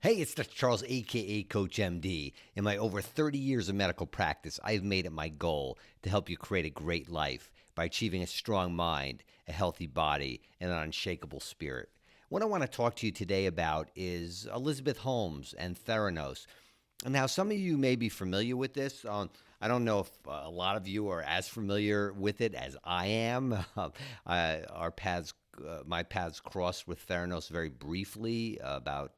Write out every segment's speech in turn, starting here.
Hey, it's Dr. Charles, aka CoachMD. In my over 30 years of medical practice, I have made it my goal to help you create a great life by achieving a strong mind, a healthy body, and an unshakable spirit. What I want to talk to you today about is Elizabeth Holmes and Theranos. Now, some of you may be familiar with this. I don't know if a lot of you are as familiar with it as I am. My paths crossed with Theranos very briefly about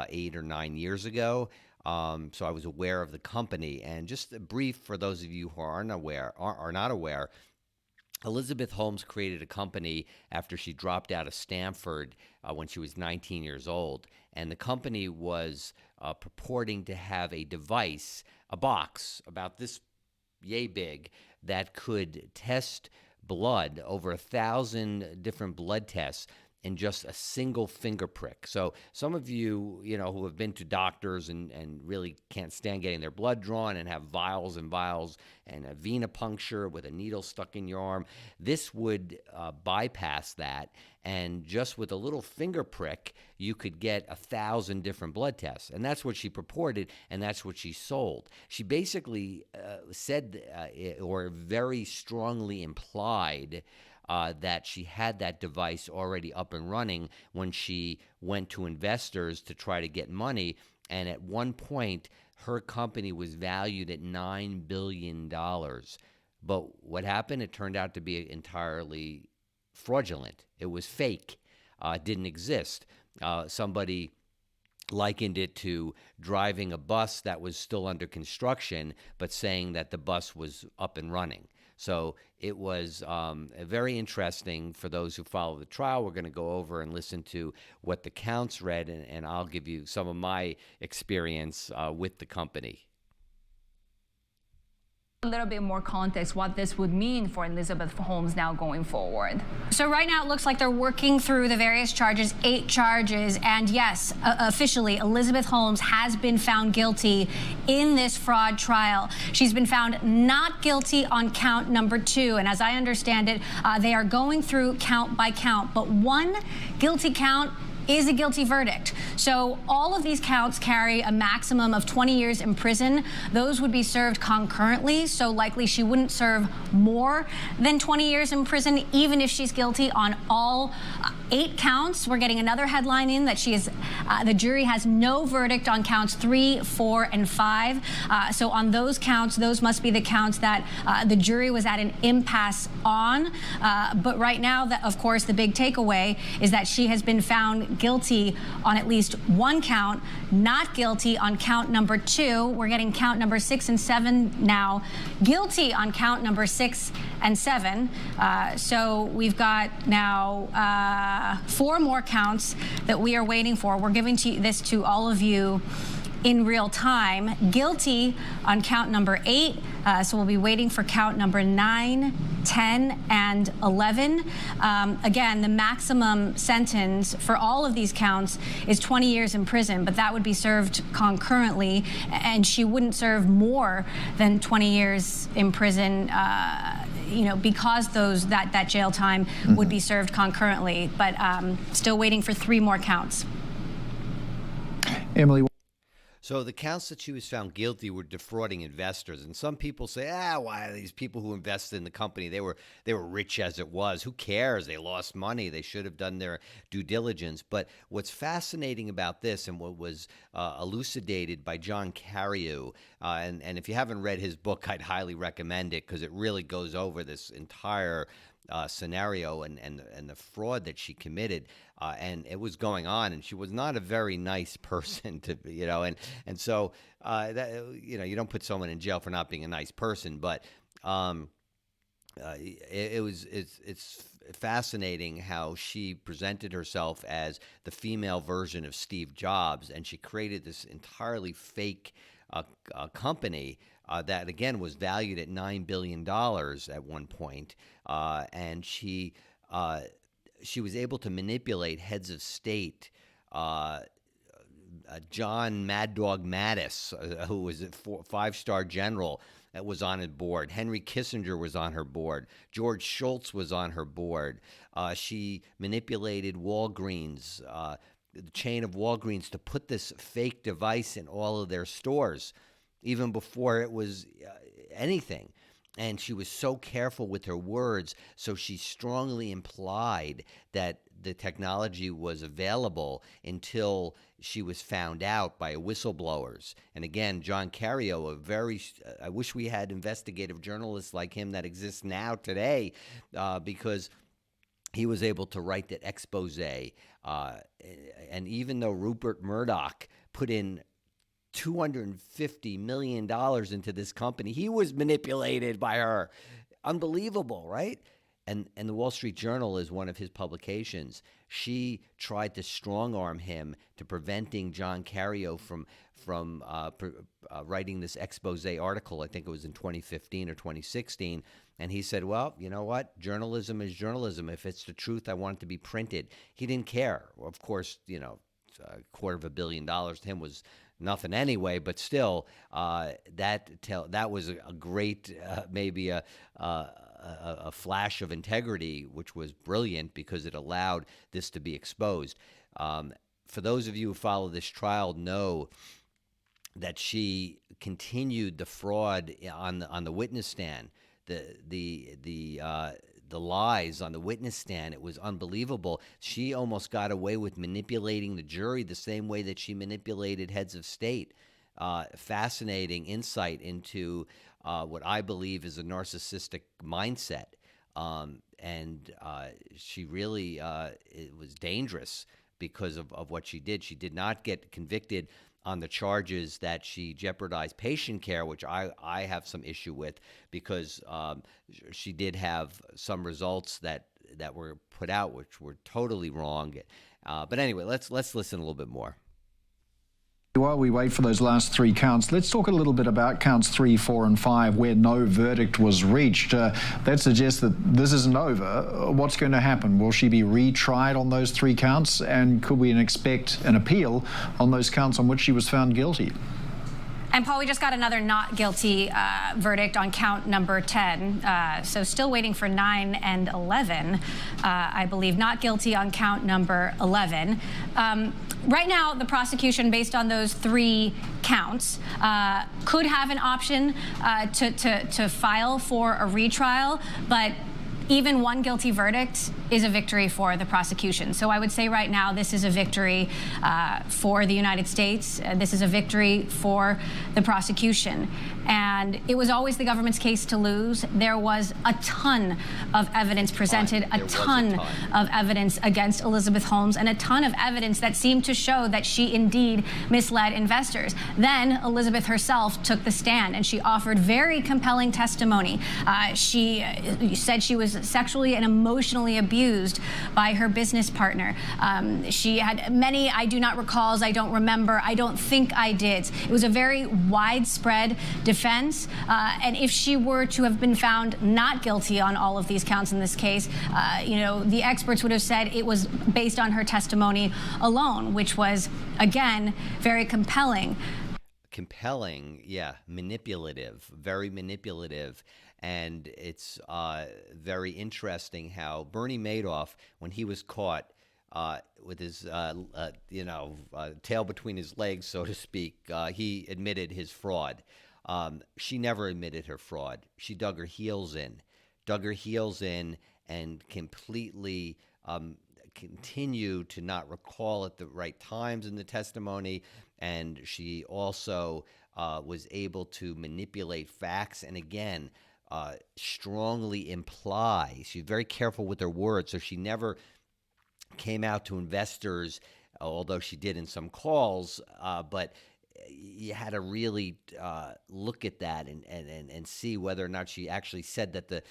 8 or 9 years ago. So I was aware of the company. And just a brief for those of you who are not aware, Elizabeth Holmes created a company after she dropped out of Stanford when she was 19 years old. And the company was purporting to have a device, a box about this yay big, that could test blood, over 1,000 different blood tests in just a single finger prick. So some of you, who have been to doctors and really can't stand getting their blood drawn and have vials and vials and a venipuncture with a needle stuck in your arm, this would bypass that. And just with a little finger prick, you could get 1,000 different blood tests. And that's what she purported, and that's what she sold. She basically said, or very strongly implied, that she had that device already up and running when she went to investors to try to get money. And at one point, her company was valued at $9 billion. But what happened? It turned out to be entirely fraudulent. It was fake. It didn't exist. Somebody likened it to driving a bus that was still under construction, but saying that the bus was up and running. So it was very interesting for those who follow the trial. We're going to go over and listen to what the counts read, and I'll give you some of my experience with the company. A little bit more context what this would mean for Elizabeth Holmes now going forward. So right now it looks like they're working through the various charges, 8 charges, and yes, officially Elizabeth Holmes has been found guilty in this fraud trial. She's been found not guilty on count number 2, and as I understand it, they are going through count by count, but one guilty count is a guilty verdict. So all of these counts carry a maximum of 20 years in prison. Those would be served concurrently, so likely she wouldn't serve more than 20 years in prison, even if she's guilty on all 8 counts. We're getting another headline in that the jury has no verdict on counts 3, 4, and 5. So on those counts, those must be the counts that the jury was at an impasse on. But right now, of course, the big takeaway is that she has been found guilty on at least 1 count, not guilty on count number 2. We're getting count number 6 and 7 now, guilty on count number 6 and 7. So we've got now 4 more counts that we are waiting for. We're giving this to all of you in real time. Guilty on count number 8. So we'll be waiting for count number 9, 10, and 11. Again, the maximum sentence for all of these counts is 20 years in prison, but that would be served concurrently, and she wouldn't serve more than 20 years in prison, because that jail time would be served concurrently. But still waiting for 3 more counts. Emily. So the counts that she was found guilty were defrauding investors, and some people say, why are these people who invested in the company? They were rich as it was. Who cares? They lost money. They should have done their due diligence. But what's fascinating about this, and what was elucidated by John Carreyrou, and if you haven't read his book, I'd highly recommend it because it really goes over this entire scenario and the fraud that she committed, and it was going on, and she was not a very nice person to, and so you don't put someone in jail for not being a nice person, but it's fascinating how she presented herself as the female version of Steve Jobs, and she created this entirely fake company that, again, was valued at $9 billion at one point. And she was able to manipulate heads of state. John Mad Dog Mattis, who was a 5-star general, was on her board. Henry Kissinger was on her board. George Shultz was on her board. She manipulated Walgreens. the chain of Walgreens to put this fake device in all of their stores, even before it was anything. And she was so careful with her words, so she strongly implied that the technology was available until she was found out by whistleblowers. And again, John Carrio, I wish we had investigative journalists like him that exists now today, because he was able to write that expose. And even though Rupert Murdoch put in $250 million into this company, he was manipulated by her. Unbelievable, right? And the Wall Street Journal is one of his publications. She tried to strong-arm him to preventing John Carrio from writing this expose article. I think it was in 2015 or 2016. And he said, well, you know what? Journalism is journalism. If it's the truth, I want it to be printed. He didn't care. Of course, $250 million to him was nothing anyway, but still, that was a great, maybe a flash of integrity, which was brilliant because it allowed this to be exposed. For those of you who follow this trial, know that she continued the fraud on the witness stand, the lies on the witness stand. It was unbelievable. She almost got away with manipulating the jury the same way that she manipulated heads of state. Fascinating insight into what I believe is a narcissistic mindset. And she really, it was dangerous because of what she did. She did not get convicted on the charges that she jeopardized patient care, which I have some issue with, because she did have some results that were put out which were totally wrong. But anyway, let's listen a little bit more. While we wait for those last three counts, let's talk a little bit about counts 3, 4, and 5, where no verdict was reached. That suggests that this isn't over. What's going to happen? Will she be retried on those 3 counts? And could we expect an appeal on those counts on which she was found guilty? And Paul, we just got another not guilty verdict on count number 10. So still waiting for 9 and 11, I believe. Not guilty on count number 11. Right now, the prosecution, based on those 3 counts, could have an option to file for a retrial, but even one guilty verdict is a victory for the prosecution. So I would say right now this is a victory for the United States. This is a victory for the prosecution. And it was always the government's case to lose. There was a ton of evidence presented, a ton of evidence against Elizabeth Holmes, and a ton of evidence that seemed to show that she indeed misled investors. Then Elizabeth herself took the stand and she offered very compelling testimony. She said she was sexually and emotionally abused by her business partner. She had many I do not recalls, I don't remember, I don't think I did. It was a very widespread defense. And if she were to have been found not guilty on all of these counts in this case, the experts would have said it was based on her testimony alone, which was, again, very compelling. Compelling, yeah, manipulative, very manipulative. And it's very interesting how Bernie Madoff, when he was caught with his, tail between his legs, so to speak, he admitted his fraud. She never admitted her fraud. She dug her heels in and completely continued to not recall at the right times in the testimony. And she also was able to manipulate facts and, again, strongly imply. She's very careful with her words, so she never came out to investors, although she did in some calls, but you had to really look at that and see whether or not she actually said that the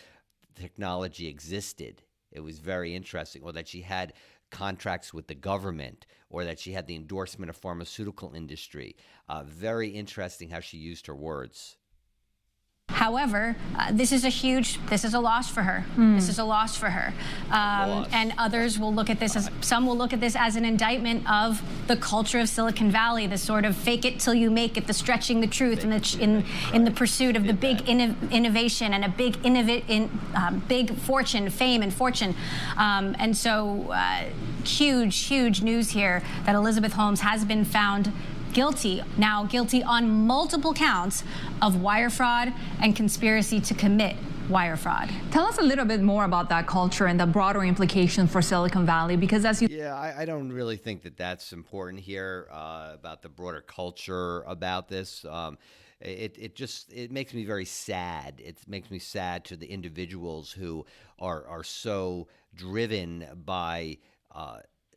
technology existed. It was very interesting, or that she had contracts with the government, or that she had the endorsement of pharmaceutical industry. Very interesting how she used her words. However, this is a loss for her. This is a loss for her. And others will look at this some will look at this as an indictment of the culture of Silicon Valley, the sort of fake it till you make it, the stretching the truth, in the pursuit of the big innovation and a big fortune, fame and fortune. And so huge news here that Elizabeth Holmes has been found guilty on multiple counts of wire fraud and conspiracy to commit wire fraud. Tell us a little bit more about that culture and the broader implication for Silicon Valley, because as you... Yeah, I don't really think that that's important here, about the broader culture about this. It makes me very sad. It makes me sad to the individuals who are so driven by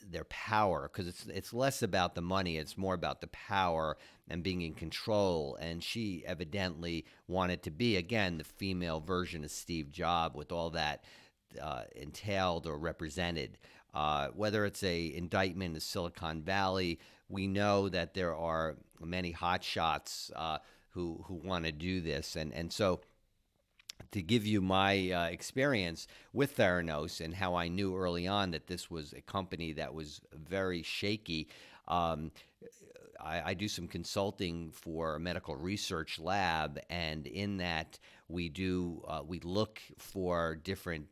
their power, because it's less about the money, it's more about the power and being in control. And she evidently wanted to be, again, the female version of Steve Jobs, with all that entailed or represented. Whether it's a indictment in Silicon Valley, we know that there are many hotshots who want to do this, and so to give you my experience with Theranos and how I knew early on that this was a company that was very shaky. I do some consulting for a medical research lab, and in that we look for different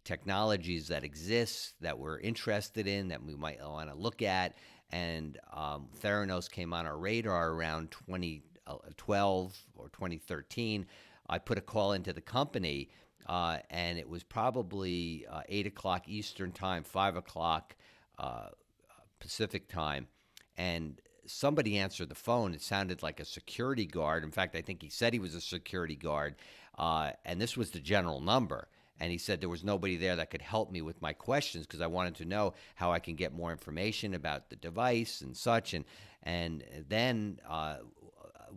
technologies that exist that we're interested in, that we might want to look at. And Theranos came on our radar around 2012 or 2013. I put a call into the company, and it was probably 8 o'clock Eastern time, 5 o'clock Pacific time, and somebody answered the phone. It sounded like a security guard. In fact, I think he said he was a security guard, and this was the general number. And he said there was nobody there that could help me with my questions, because I wanted to know how I can get more information about the device and such. And then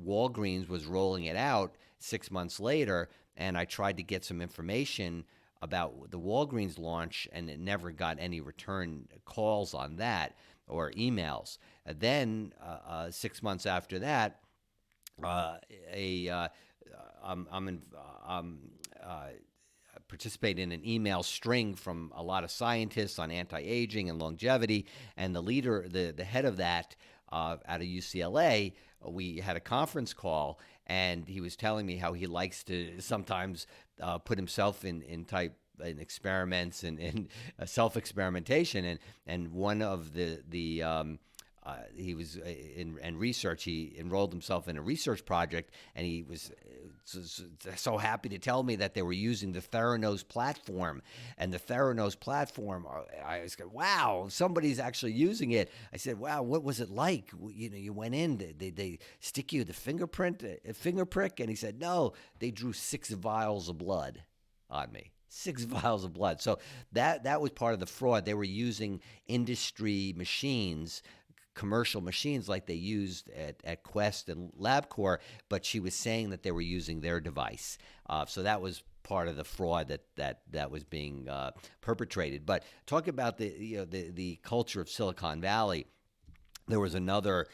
Walgreens was rolling it out 6 months later, and I tried to get some information about the Walgreens launch, and it never got any return calls on that or emails. Then 6 months after that, participate in an email string from a lot of scientists on anti-aging and longevity, and the leader, the head of that out of UCLA, we had a conference call, and he was telling me how he likes to sometimes put himself in experiments and in self-experimentation, and one of he was in research. He enrolled himself in a research project, and he was so happy to tell me that they were using the Theranos platform. And the Theranos platform, I was going, wow, somebody's actually using it. I said, wow, what was it like? You went in, they stick you the finger prick, and he said, no, they drew 6 vials of blood on me. 6 vials of blood. So that was part of the fraud. They were using industry machines, commercial machines like they used at Quest and LabCorp, but she was saying that they were using their device. So that was part of the fraud that was being perpetrated. But talk about the culture of Silicon Valley. There was another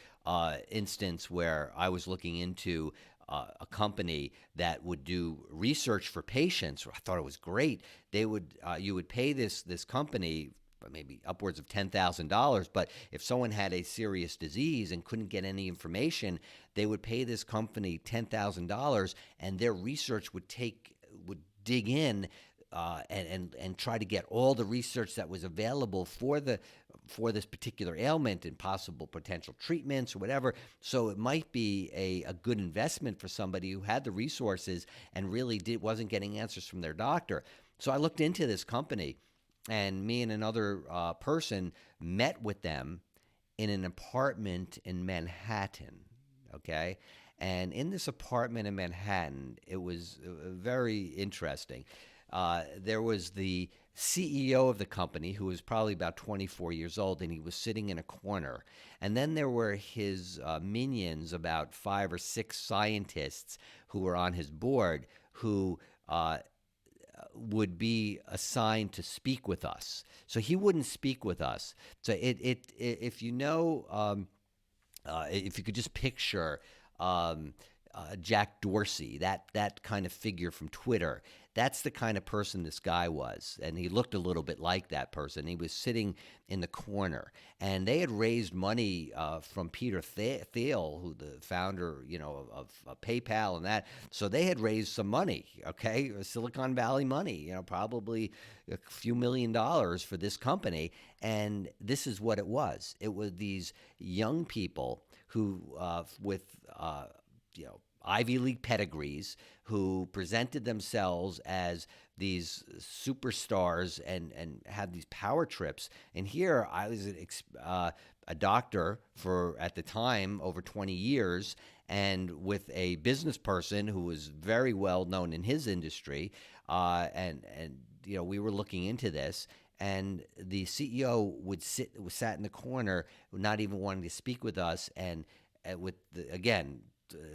instance where I was looking into a company that would do research for patients. I thought it was great. You would pay this company maybe upwards of $10,000, but if someone had a serious disease and couldn't get any information, they would pay this company $10,000, and their research would dig in and try to get all the research that was available for this particular ailment and possible potential treatments or whatever. So it might be a good investment for somebody who had the resources and really wasn't getting answers from their doctor. So I looked into this company, and me and another person met with them in an apartment in Manhattan, okay? And in this apartment in Manhattan, it was very interesting. There was the CEO of the company, who was probably about 24 years old, and he was sitting in a corner. And then there were his minions, about 5 or 6 scientists who were on his board, who would be assigned to speak with us. So he wouldn't speak with us. So if you know, if you could just picture Jack Dorsey, that kind of figure from Twitter. That's the kind of person this guy was, and he looked a little bit like that person. He was sitting in the corner, and they had raised money from Peter Thiel, who the founder, of PayPal and that. So they had raised some money, okay, Silicon Valley money, probably a few $1,000,000 for this company, and this is what it was. It was these young people who, with Ivy League pedigrees, who presented themselves as these superstars and had these power trips. And here I was a doctor for, at the time, over 20 years, and with a business person who was very well known in his industry, and we were looking into this. And the CEO sat in the corner, not even wanting to speak with us, and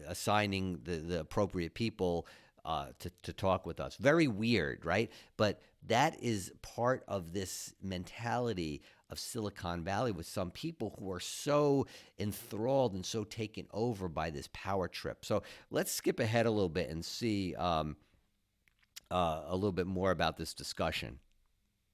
assigning the appropriate people to talk with us. Very weird, right? But that is part of this mentality of Silicon Valley, with some people who are so enthralled and so taken over by this power trip. So let's skip ahead a little bit and see a little bit more about this discussion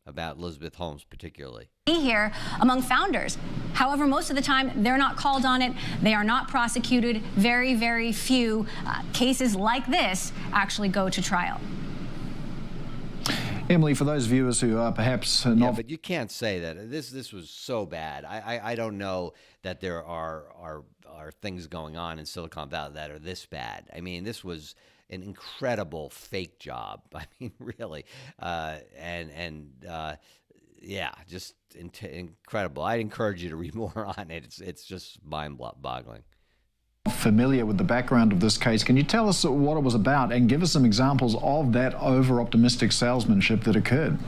about Elizabeth Holmes particularly. Here among founders. However, most of the time they're not called on it. They are not prosecuted. Very, very few cases like this actually go to trial. Emily, for those viewers who are perhaps not... Yeah, but you can't say that. This was so bad. I don't know that there are things going on in Silicon Valley that are this bad. I mean, this was an incredible fake job. I mean, really. Yeah, just incredible. I'd encourage you to read more on it. It's just mind-boggling. Familiar with the background of this case, can you tell us what it was about and give us some examples of that over-optimistic salesmanship that occurred?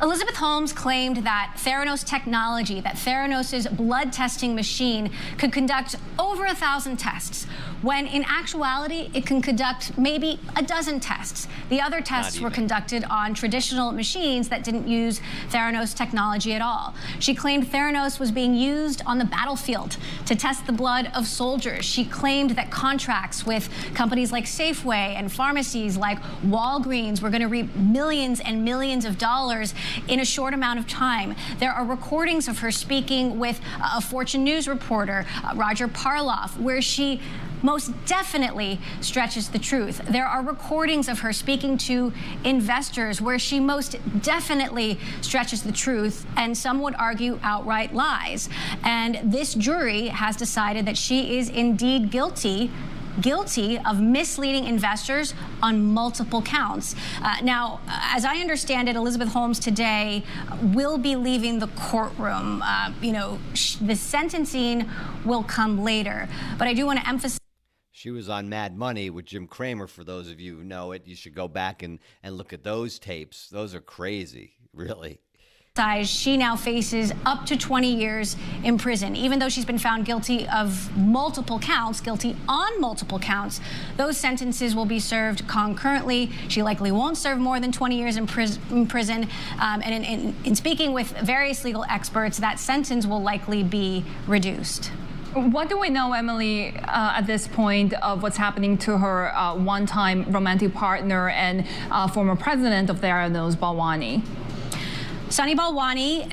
Elizabeth Holmes claimed that Theranos technology, that Theranos' blood testing machine, could conduct over 1,000 tests, when in actuality it can conduct maybe a dozen tests. The other tests were conducted on traditional machines that didn't use Theranos technology at all. She claimed Theranos was being used on the battlefield to test the blood of soldiers. She claimed that contracts with companies like Safeway and pharmacies like Walgreens were going to reap millions and millions of dollars in a short amount of time. There are recordings of her speaking with a Fortune News reporter, Roger Parloff, where she most definitely stretches the truth. There are recordings of her speaking to investors where she most definitely stretches the truth, and some would argue outright lies. And this jury has decided that she is indeed guilty of misleading investors on multiple counts. Now, as I understand it, Elizabeth Holmes today will be leaving the courtroom. The sentencing will come later. But I do want to emphasize. She was on Mad Money with Jim Cramer. For those of you who know it, you should go back and look at those tapes. Those are crazy, really. She now faces up to 20 years in prison. Even though she's been found guilty of multiple counts, guilty on multiple counts, those sentences will be served concurrently. She likely won't serve more than 20 years in prison. And in speaking with various legal experts, that sentence will likely be reduced. What do we know, Emily, at this point of what's happening to her one-time romantic partner and former president of Theranos, Balwani? Sunny Balwani,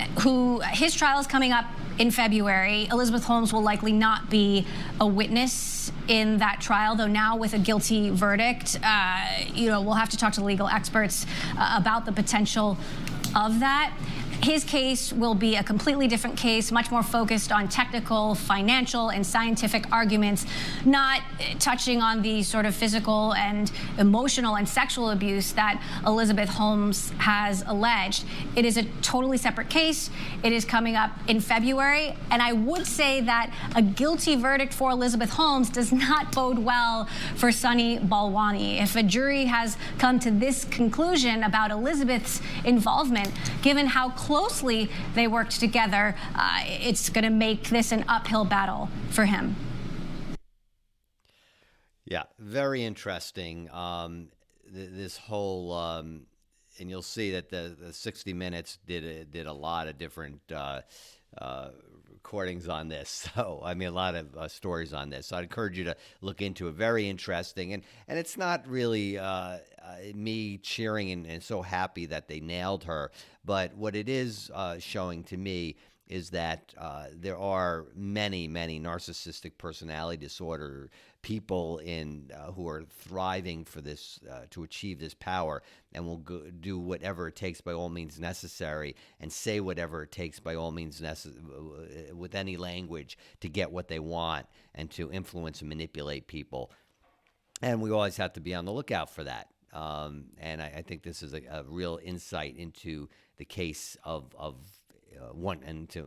his trial is coming up in February. Elizabeth Holmes will likely not be a witness in that trial, though now with a guilty verdict, we'll have to talk to legal experts about the potential of that. His case will be a completely different case, much more focused on technical, financial, and scientific arguments, not touching on the sort of physical and emotional and sexual abuse that Elizabeth Holmes has alleged. It is a totally separate case. It is coming up in February, and I would say that a guilty verdict for Elizabeth Holmes does not bode well for Sunny Balwani. If a jury has come to this conclusion about Elizabeth's involvement, given how closely they worked together, it's going to make this an uphill battle for him. Yeah, very interesting. This whole, and you'll see that the 60 Minutes did a lot of different recordings on this. So, I mean, a lot of stories on this. So I'd encourage you to look into it. Very interesting. And it's not really me cheering and so happy that they nailed her. But what it is showing to me is that there are many, many narcissistic personality disorder people who are thriving for this to achieve this power, and will do whatever it takes by all means necessary, and say whatever it takes by all means necessary with any language to get what they want and to influence and manipulate people. And we always have to be on the lookout for that. And I think this is a real insight into the case of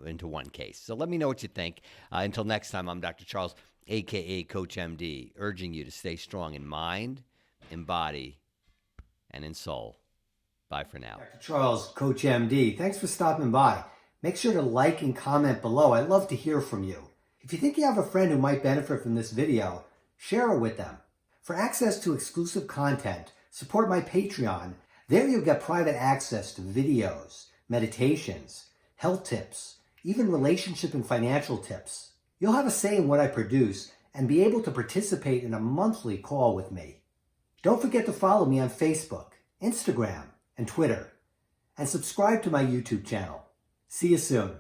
into one case. So let me know what you think. Until next time, I'm Dr. Charles, aka CoachMD, urging you to stay strong in mind, in body, and in soul. Bye for now. Dr. Charles, CoachMD. Thanks for stopping by. Make sure to like and comment below. I'd love to hear from you. If you think you have a friend who might benefit from this video, share it with them. For access to exclusive content, support my Patreon. There you'll get private access to videos, meditations, health tips, even relationship and financial tips. You'll have a say in what I produce and be able to participate in a monthly call with me. Don't forget to follow me on Facebook, Instagram, and Twitter, and subscribe to my YouTube channel. See you soon.